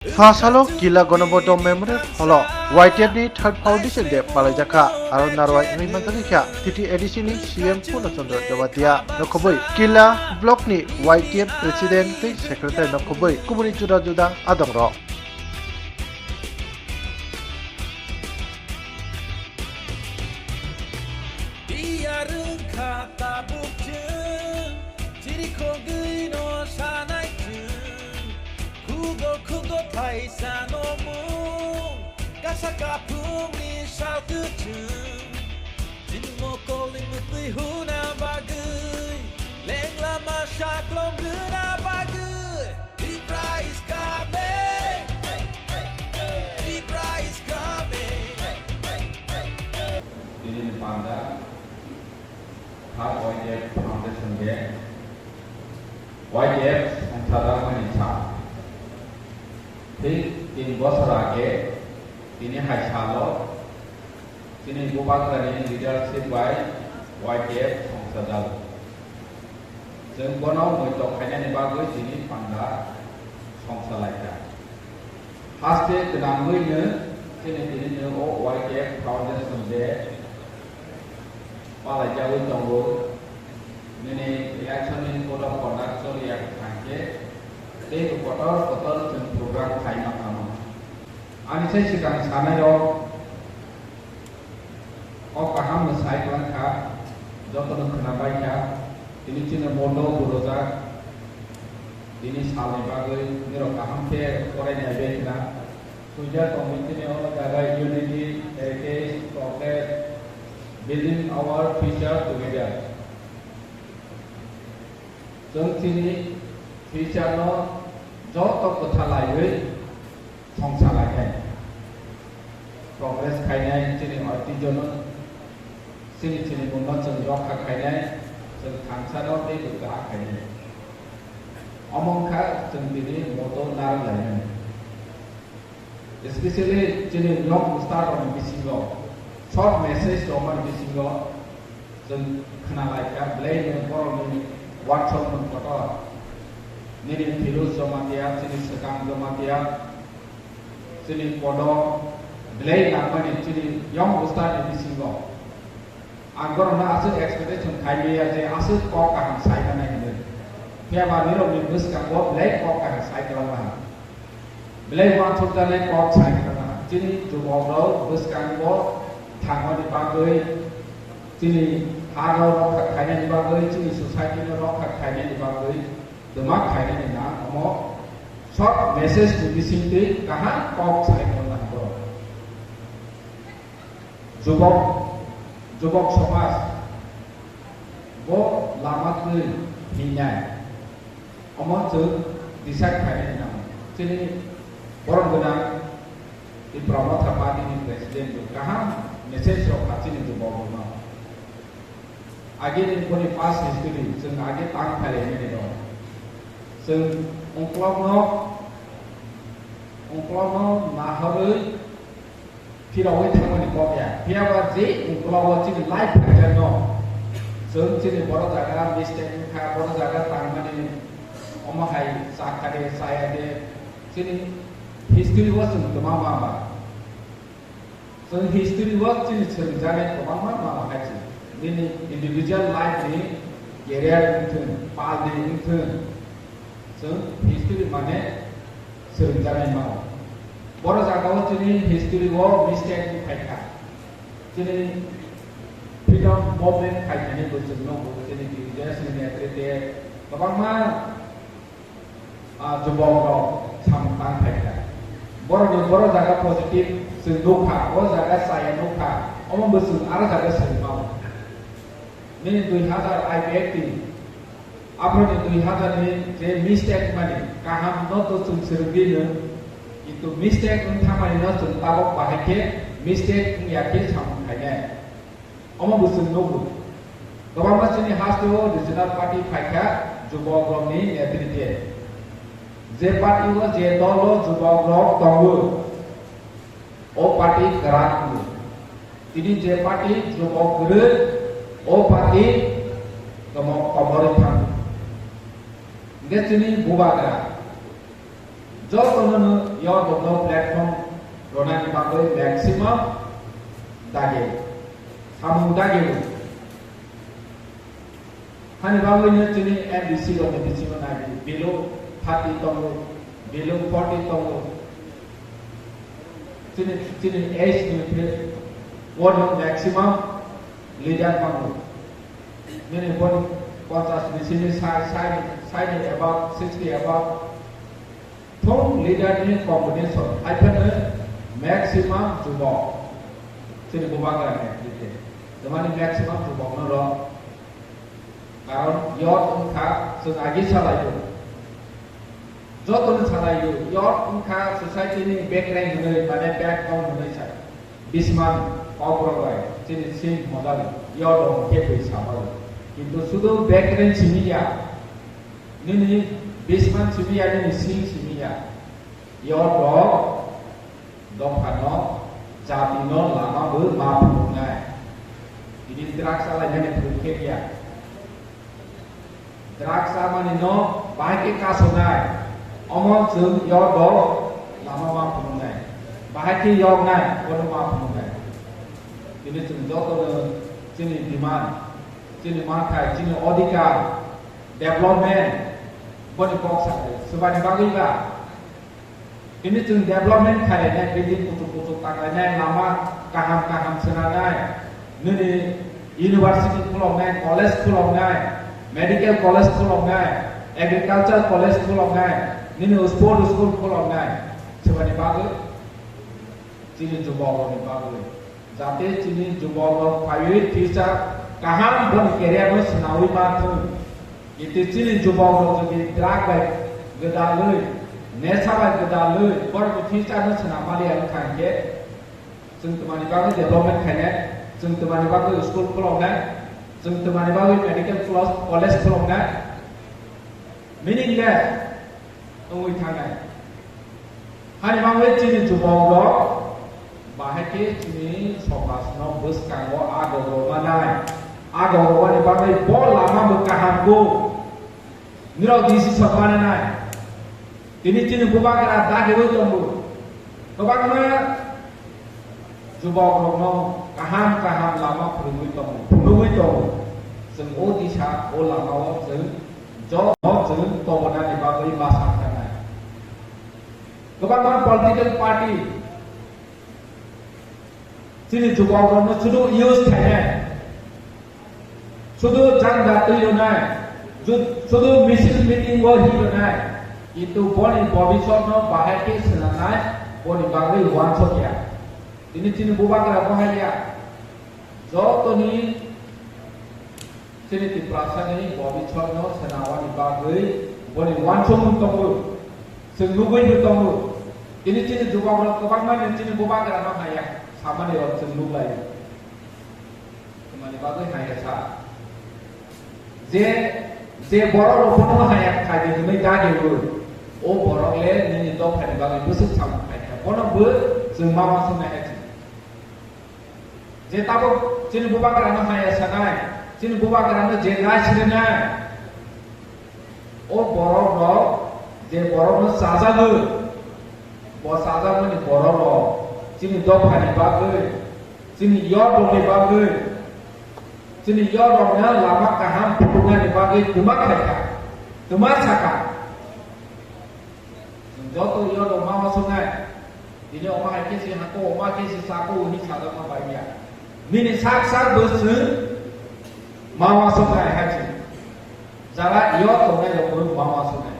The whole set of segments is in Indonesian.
Fasalo Gila Gonobodo Memory Holo YTF ni third foundation de Palajaka Aron Narwai Rimantanika TT edisi ni CM Puno Chandra Jawadia Nokoboi Gila Block ni YTF President Secretary Nokoboi Kumuni Juda Juda Adongro Ini pada hak YTF Foundation ke YTF संसाधन में निचा फिर 3 बছর আগে তিনি হাইসালো তিনি গোপালকারী লিডারশিপ বাই YTF সংসাधन जों बनाव मैथ खायनायनि बागै दिनै फान्दा संसालायगा हास्ते गोनाङैनो दिनैनो YTF foundation they Palajawin tunggu ini election ini kotor kotor sorry ya kanke itu kotor dan program kaima kamu ani saya sekarang sana yo kaham mesai kelangka jodoh kenapa ya ini cina mondo buroza ini saling bagai ini kaham te korenya beda sudah komitmen orang jaga unity heritage progress building our future together. जों दिनै future no जत कथा लायै संसालायनाय progress खायनाय दिनै अर्तिजन सिनि बुंबा जों रखा खायनाय जों थांसाराव दै गोग्गा खायनाय अमंखा जों दिनै मदद नारलायनाय especially दिनै young start on बिसिङाव short message roman bisingo जों खोनालायका ब्लेड बर'नि वाट्सएप फोरखौ निनि फिरोज जमातिया सिनि सकाम जमातिया सिनि पद ब्लेड नामनि सिनि यम उस्तादनि बिसिङाव आगरना आसो एक्सपेक्टेशन खायलिया जे आसो क काहां सायनाय होनो फेबा निरमनि गोसकांगो ब्लेड क काहां सायखालामा ब्लेड वाट्सएप जानाय क सायखालामा सिनि जुगाव गोसकांगो थांगोनि बागै दिनै हाराव रखा खायनायनि बागै दिनै ससाइटिनि रखा खायनायनि बागै दमा खायनायनि ना अमो सब मेसेज बिसिंति काहा कक सायख'नांगौ जुबक समाज बो लामाखै हिनाय अमो जों डिसाइड खायनायनि ना दिनै बर' गोनां di promote party ni presiden tu kaham message of party ni tu bawa mana agi ni pun past history seng agi tang pale ni do seng ongklono naharui pirawi thamani kopya piawa je ongklono chini life pattern no seng chini boro jaga mistake kha boro jaga tangmani omahai sakade sayade chini history was mama so history was in sejarah mama haji ini individual life ni career itu paling itu so history mana sejarah mau baru jaga ini history war mistake ni kaya ini freedom movement kaya ni betul no ini dia sini ada mama jubah sampai kaya boro jaga positif sing duka boro jaga saya duka omong besul ara jaga sing mau ini 2000 IPFT apa ni 2000 ni je mistake mani kaham no to sung sergina itu mistake untama ni no sung tabok bahake mistake yake sam kaya omong besul no government ni hasto regional party faika jubo gomni netrite जे पार्टी वो जे दलो जुबाव लोग तंगु ओ पार्टी कराकु तिनी जे पार्टी जुबाव गुरु ओ पार्टी तमो कमरे थांगु गेचनि बुबागा jotono yo dono platform rona ni bagai maximum dage kamu dage hani bagai ni tini MBC lo MBC lo nagi below 30 tongo below 40 tongo tini age ni pe one maximum leader kamu many one contrast di sini side about 60 about thong leader ni combination iPhone maximum jubok sini bubaga ni gitu zaman maximum jubok nolo karon yot unka sengaja salah itu jotun salah itu yot unka society ni background ni mana background ni saya bisman obrolai sini modal yot dong kepo sabar কিন্তু শুধু ব্যাকগ্রাউন্ড সিমিয়া নিনি বেসমান সিমিয়া নিনি সিং সিমিয়া ইয়র দফানো জাতিনো লামাবো মাফুনাय ini draksa lainnya berkeria draksa mani no bahake kasonay omon jeng yor do lama mafunay bahake yor nai kono mafunay ini jeng joto jeni demand sini makai sini odika development boni boksa sebani bagiga ini jeng development kayaknya bidin putuk tangannya lama kaham senanai nini university kulongai college kulongai medical college kulongai agriculture college kulongai nini sport school kulongai sebani bagi sini jubok ni bagi jate sini jubok private teacher kaham bon keriano senawi matu itu cili jubok jadi drag baik gedalui nesabai gedalui bor teacher no senamali yang kangke jeng temani bagi development kayaknya jeng temani bagi school kulongai jeng temani bagi medical college kulongai meaning that ungui tangai hani bagi cili jubok lo bahake cili sokas no bus kanggo agoro manai agoro wani bagai bol lama berkahamku nirau disi sabana nai ini cini bubakara dage wo tombu bubakara jubok no kaham lama perungui tombu seng o disa o lama o seng jo o seng tobana ni bagai masak nai bubakara political party cini jubok no sudu use kayaknya শুধু জান দাতুইও নাই শুধু মিছিল মিটিং ও হিরো নাই কিন্তু বনি ভবিষ্যৎ বাহাকে সেনানাই বনি বাগৈ ওয়ানছকিয়া তিনি বুবাগরা বহাইয়া যতনি তিনি প্রাসানি ভবিষ্যৎ সেনাওয়ানি বাগৈ বনি ওয়ানছমুন তঙ্গু जों लुबैनो दङ তিনি जुगावनो गोबां माने তিনি बुबागरा हाया सामानियाव जों लुबैयो माने बागै हाया सा जे बर' रखनो हाया खायदे नै दागेबो ओ बर'ले नि द फानि बागै बोसो साम खायथा बनबो जों मामा संनाय हायथि जे ताबो जिन बुबागरानो हाया सानाय जिन बुबागरानो जे नासिरना ओ बर' जे बर'नो साजाबो bo saja mani bororo sini do phani bagui sini yo do ni bagui sini yo do na lama kaham putunga ni bagui tuma khaika tuma saka joto yo do mama sungai ini oma hai kesi hako oma kesi sako ni sada ma baia nini sak sak besu mama sungai haji jala yo to na yo mama sungai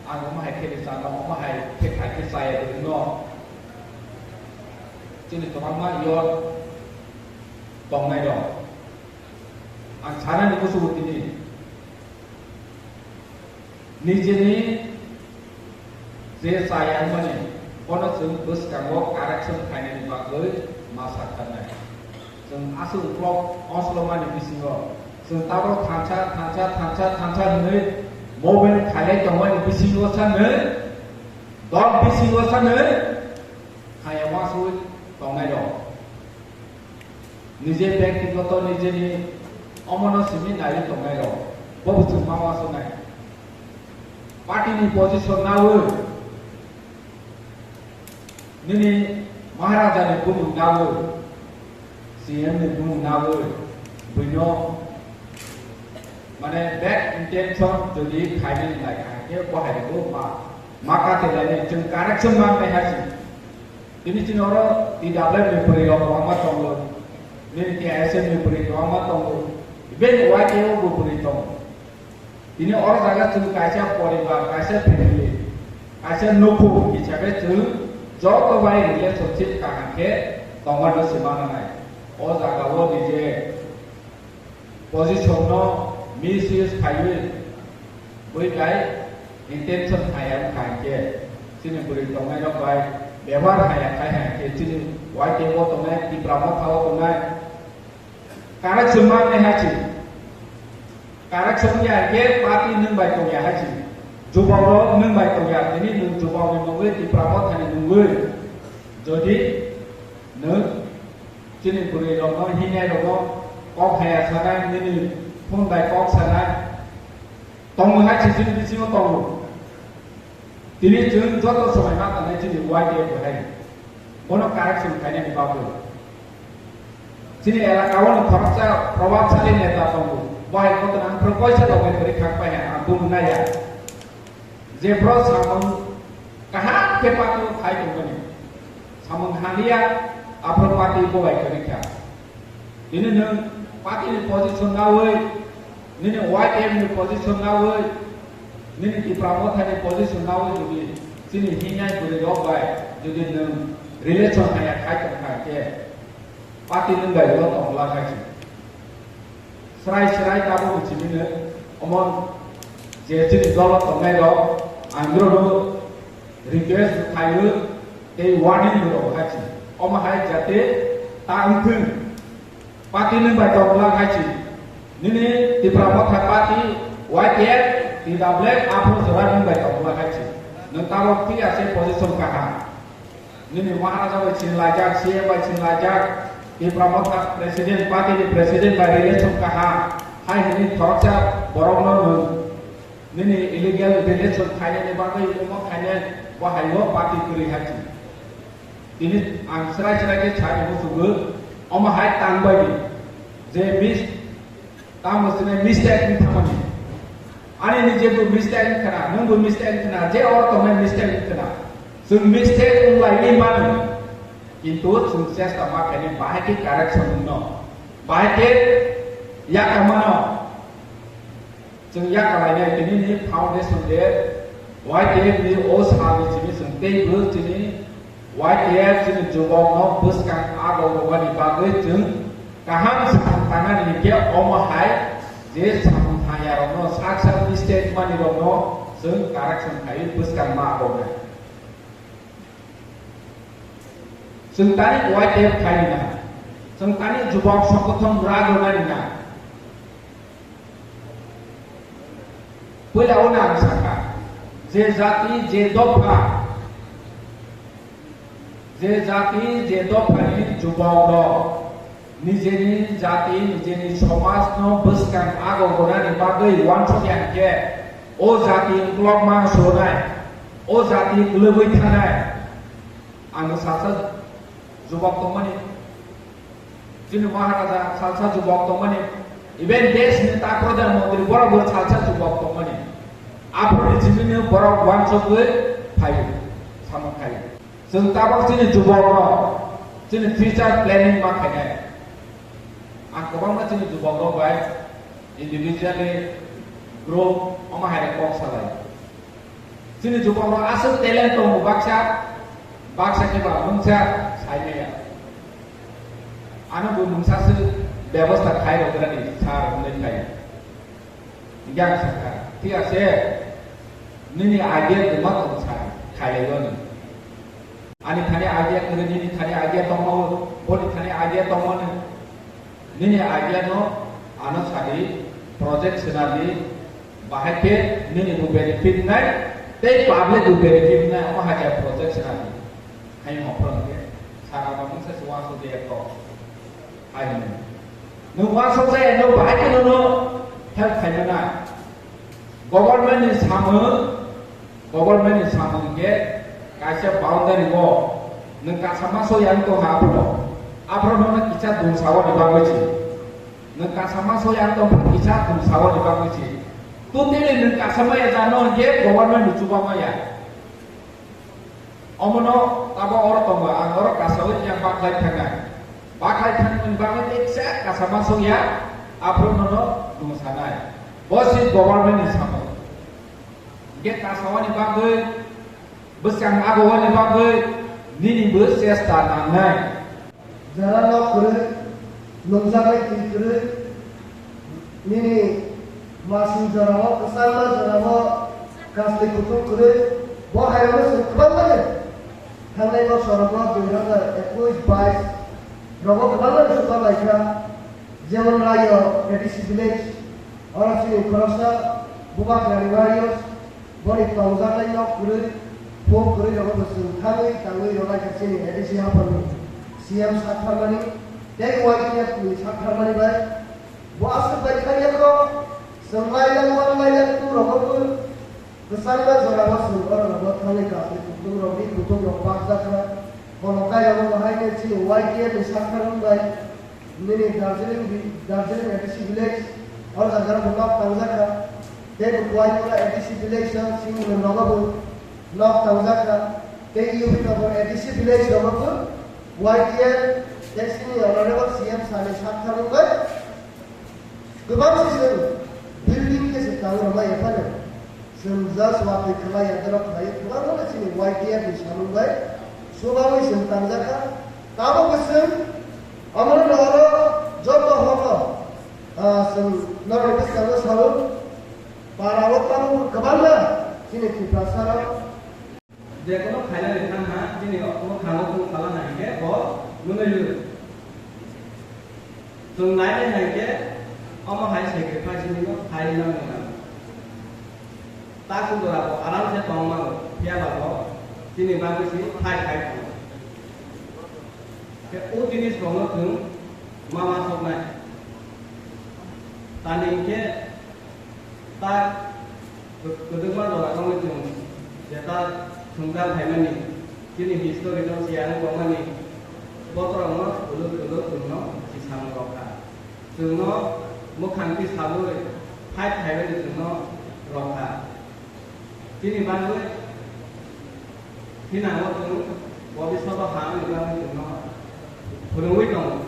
aku mah hekir sana, mah hekir saya dulu. Jadi orang mah yo tong nai dong. Ang sana ni kusubut ini. Ni jadi je saya mana? Kono sung bus kamu karakter kaini ni bagai masakan nai. Sung asu vlog Oslo mana di sini. Sung tahu thanca ni. Mobil kaya jangan bising wasan ne, dog bising wasan ne, kaya masuk tongai dong. Nije bank itu atau nije ni, omano sini nari tongai dong. Bawa cuma masuk nai. parti ni position nawe nini Maharaja ni bunu nawe CM ni bunu nawe bunyo mane back intention jadi kaini lai kai ko hai ko maka tidak ni jeng correction mang mai hasi ini cinoro tidak boleh memberi orang tonggo ini tiada SM memberi orang tonggo ben wajib memberi tonggo ini orang jaga tu kaisa poribar kaisa family kaisa nuku bicara tu jauh kebaik relationship kahang ke tonggo do semana nai orang jaga wo dije position no misuse kayu boleh kai intention kaya kahang ke sini beri tonggo do baik व्यवहार है के चिनी वाई के वो तो मैं की ब्राह्मण था वो तो मैं कारक सम्मान में है ची कारक सम्मान है के पार्टी नंग बाई तो या है ची जुबाव नंग बाई तो या ini नंग जुबाव में मंगे की ब्राह्मण था ने नंगे jadi नंग चिनी बुरे लोगों हिने लोगों कॉक है सारा ini pun बाई कॉक सारा तोंग है ची चिनी बिची में तोंग ini jeng jodoh semai mata nanti jadi wajib berhari, bono correction kayaknya di bawah. Sini era kawan korupsi provab salin ya tahu, bahwa itu nang proposi doang beri hak payah, aku naya. Zebra samun kahar kepatu kai company, samun halia apro parti boy kerja. Ini neng parti di posisi nawe, ini wajib di posisi nawe. Nini di pramoda di posisi nawe jadi sini hingga boleh dobai jadi neng relation hanya kait ke parti neng gaya lo tong lah kaji serai kamu di sini omon jadi dolar tong lo angro lo request kayu ke warning lo kaji omah hai jate tanggung parti neng gaya tong lah kaji nini di pramoda parti wajib tidak boleh apa seorang baik orang haji. Nentang waktu asyik posisi kahar. Ini Maharaja bercin lajak, CM bercin lajak. Di pramuka presiden parti di presiden berrelation kahar. Hai ini thorsa borong non. Ini illegal relation kaya ni bagai umum kaya wahai lo parti kiri haji. Ini angserai ke cari musuh. Oma hai tangbai ni. Je mis, tam mestinya mistake ni thamani. Ani ni je bu mistake kena, nung bu mistake kena, je orang tu main mistake kena. Sung mistake ulai ni mana? Itu sung sias sama kini bahaya correction no. Bahaya ya kemana? Sung ya kalanya ini ni foundation dia, YTF ni os habis ini sung table ini, YTF ini jawab no buskan agak bawa di bagai sung kaham sekarang tangan ini dia omahai je sama hanya rono saksar mistake mani rono sung correction kayu buskan mak rono sung tani YTF kayu na sung tani jawab sokotham rago nani na pula ona saka je jati je dopha ni jawab ro Nijeni jati, nijeni somas no buskan ago gona ni bagai wancho yang ke, o jati klok mang sonai, o jati lebih tanai, anu sasa jubak tomani, jini Maharaja salsa jubak tomani, even des ni tak pernah mau bora bora salsa jubak tomani, apa ni jini ni bora wancho gue, payu, sama kayu, sentabak jini jubak ro, jini future planning makanya. Aku bang macam itu bangga baik, individually group, oma hari kok salah. Sini juga orang asal talent tu baksa kita mungsa saya ya. Anu bu mungsa se व्यवस्था खाई रोकना नहीं सार नहीं खाई. Yang sekarang tiada saya, ini idea tu mak tu saर खाई लेगा नहीं. Ani thane idea kerja ni thane idea tomau, poli thane idea tomau ni. Nini idea no anu sari project senari bahaya ke nini bu benefit naik, tapi public bu benefit naik, apa aja project senari, hai ngobrol ke, sarana bangun sesuatu dia kok, hai ni, nuansa saya nu bahaya ke nu, help hai mana, government ni sama government ni samung ke kaisa boundary go nang kasama so yang to ha apro no na kicha dum sawo di bagwechi nang kasama so yang to kicha dum sawo di bagwechi tu tele nang kasama ya jano ke government ni chuba ma ya omono tabo or tongwa angor kasawi yang baklai thang banget iksa kasama so ya apro no dum sanai bosi government ni samo get kasawa ni bagwe besang agawa ni bagwe nini bersesta nanai jalan lo kure nongjagai kure nini masih jalan kesana jalan kasih kutu kure bahaya lo kebanggaan hangai lo sorong lo berada 21 22 robot kebanggaan suka baiknya zaman raya edisi village orang sini kerasa buka dari varios boleh nongjagai lo kure pok kure robot bersih tangi orang kesini edisi apa nih CM Sakharmani, dari wajibnya tulis Sakharmani baik. Buat sebaiknya kok semailan tu robot kesana zaman masuk orang robot kali kasih kutung robot zakra. Kalau kaya orang lainnya sih wajibnya tulis Sakharmani baik. Ini Darjeeling edisi village orang agar buka tangzakra. Dari wajibnya edisi village sih menolak tangzakra. Dari UP nomor edisi village robot YTN dari sini honorable CM Sani Sakharmani baik. Kebanyakan sih building ke setang ramai apa nih? Semua suatu kelai antara kelai. Kebanyakan sini YTN di Sakharmani baik. Suami sentang zakat. Kamu pesen, amal nara job apa? Nara pesen kalau para waktu kebanyakan sini kita sarap. যে কোনো খাইলা লেখা না যিনি কোনো খানো কোনো খালা নাইকে ব নুমেলু जों नायनाय नायके अमा हाय सेक्रिफाइस नि हाय ना ना ता सुदरा को आराम से तंमा फिया बाबो जिनि बागुसी हाय के ओ जिनिस बंग जों मामा सबनाय तानि के ता गोदमा दरा गाव जों जेता Tunggal Haimani, kini historical siang komani, botorong uluk tungno sisang roka, tungno mukhang tis habur, hai Haimani tungno roka, kini bangun, kini awak tung, wabi soto ham juga tungno, burungwi tong,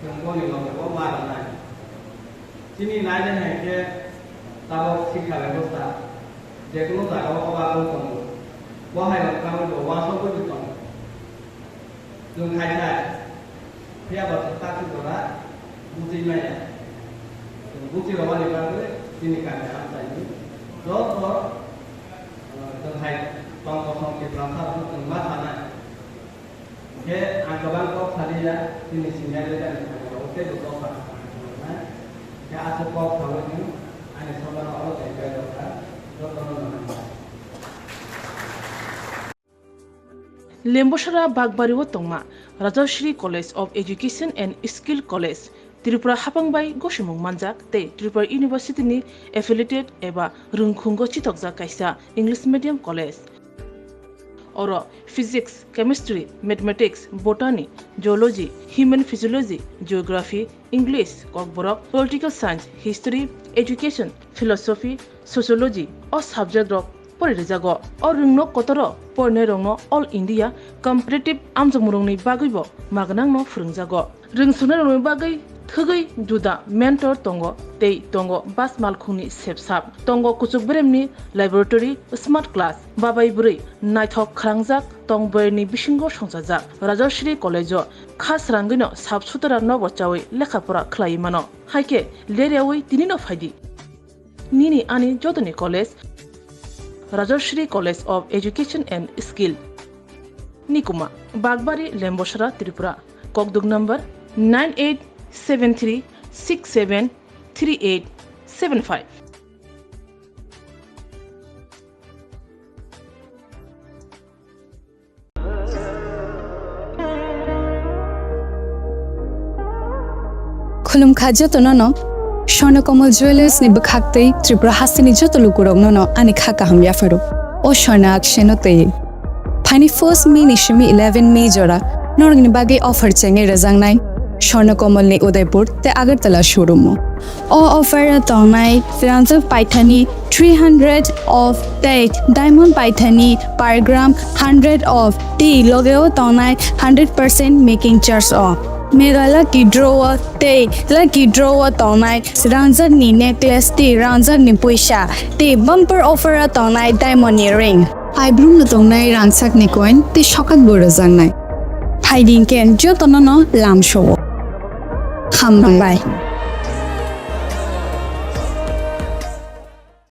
tungno ni lo ko baranai, kini najan heke, tabok sikha begosta, jekono tabok awak tong. Wahai kamu doa sopo itu, dengan kaya, dia bertak itu lah, bukti mana, bukti rawan di mana, ini kaya apa ini, doktor, dengan tong kita rasa itu tempat mana, ke anggapan kau tadi ya, ini sinyal dan oke doktor, ke asal kau tahu ini, ane sobat Allah dari doktor mana. Lemboshara Bagbariwo Tongma, Rajashri College of Education and Skill College, Tripura Hapangbai Goshimung Manjak, Te Tripura University ni affiliated eba Rungkhungo Chitokja Kaisa English Medium College. Oro Physics, Chemistry, Mathematics, Botany, Geology, Human Physiology, Geography, English, Kokborok, Political Science, History, Education, Philosophy, Sociology, or subject of Porijago, or Rungno Kotoro, Pornerongno, All India, Competitive Amjamurongni Bagibo, Magnang no Frungjago. Rungsunarong Bagai, Tugai, Juda, Mentor Tongo, Tei Tongo, Bas Malkuni, Sepsap, Tongo Kusubremni, Laboratory, Smart Class, Babai Buri, Nighthawk Krangjak, Tong Berni Bishingo Shonsajak, Rajashri College, Khas Rangino, Sabsutara Novochawi, Lekapura Klaimano, Haike, Leriawi, Dinino Fadi. Nini Ani Jodani College, Rajashri College of Education and Skill. Nikuma, Bagbari, Lemboshara, Tripura. Kokdug number 9873673875. Khulum khajo tonono Swarnakomal Jewelers ni bakhaktei Tripura Hasini joto lukurong nono ani khaka hamya fero. o shona aksheno te phani 1st May ni shimi 11 May jora norgni bagi offer chenge rajangnai Swarnakomal ni Udaipur te Agartala showroom o offer tongnai Firanza Paithani 300 of date diamond Paithani per gram 100 of tea logeo tongnai 100% making charge off Mega lucky drawer te lucky drawer tongnai Ranza ni necklace te Ranza ni puisha te bumper offer tongnai diamond earring Ibrum na tongnai rangsak ni coin te shokat bora jangnai Hiding ken jo tonono lam show Bye.